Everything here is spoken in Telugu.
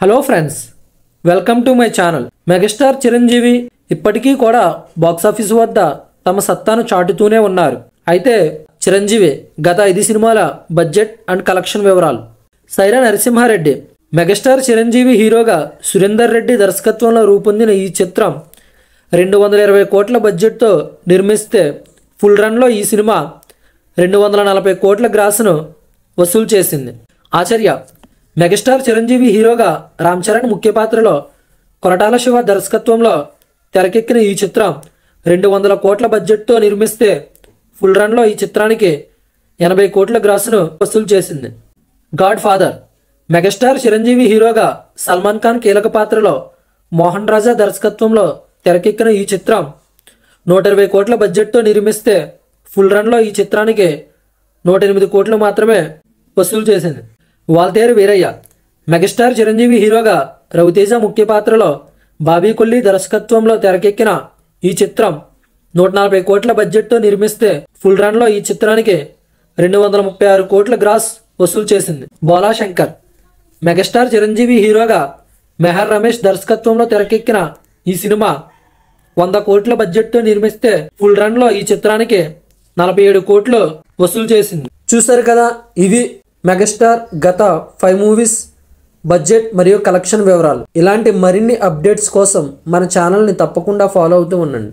Hello friends, welcome to my channel. Megastar Chiranjeevi ఇప్పటికీ కూడా బాక్సాఫీస్ వద్ద తమ సత్తాను చాటుతూనే ఉన్నారు. అయితే చిరంజీవి గత 5 సినిమాల బడ్జెట్ అండ్ కలెక్షన్ వివరాలు. సైరా నరసింహారెడ్డి. మెగాస్టార్ చిరంజీవి హీరోగా సురేందర్ రెడ్డి దర్శకత్వంలో రూపొందిన ఈ చిత్రం 220 కోట్ల బడ్జెట్తో నిర్మిస్తే ఫుల్ రన్లో ఈ సినిమా 240 కోట్ల గ్రాస్ను వసూలు చేసింది. ఆచార్య. మెగాస్టార్ చిరంజీవి హీరోగా రామ్ చరణ్ ముఖ్య పాత్రలో కొరటాల శివ దర్శకత్వంలో తెరకెక్కిన ఈ చిత్రం 200 కోట్ల బడ్జెట్తో నిర్మిస్తే ఫుల్ రన్లో ఈ చిత్రానికి 80 కోట్ల గ్రాస్ను వసూలు చేసింది. God father. మెగాస్టార్ చిరంజీవి హీరోగా సల్మాన్ ఖాన్ కీలక పాత్రలో మోహన్ రాజా దర్శకత్వంలో తెరకెక్కిన ఈ చిత్రం 120 కోట్ల బడ్జెట్తో నిర్మిస్తే ఫుల్ రన్లో ఈ చిత్రానికి 108 కోట్లు మాత్రమే వసూలు చేసింది. వాల్తేరు వీరయ్య. మెగాస్టార్ చిరంజీవి హీరోగా రవితేజ ముఖ్య పాత్రలో బాబీ కొల్లి దర్శకత్వంలో తెరకెక్కిన ఈ చిత్రం 140 కోట్ల బడ్జెట్తో నిర్మిస్తే ఫుల్ రన్లో ఈ చిత్రానికి 236 కోట్ల గ్రాస్ వసూలు చేసింది. బోలా శంకర్. మెగాస్టార్ చిరంజీవి హీరోగా మెహర్ రమేష్ దర్శకత్వంలో తెరకెక్కిన ఈ సినిమా 100 కోట్ల బడ్జెట్తో నిర్మిస్తే ఫుల్ రన్లో ఈ చిత్రానికి 47 కోట్లు వసూలు చేసింది. చూశారు కదా, ఇవి మెగాస్టార్ గత 5 మూవీస్ బడ్జెట్ మరియు కలెక్షన్ వివరాలు. ఇలాంటి మరిన్ని అప్డేట్స్ కోసం మన ఛానల్ని తప్పకుండా ఫాలో అవుతూ ఉండండి.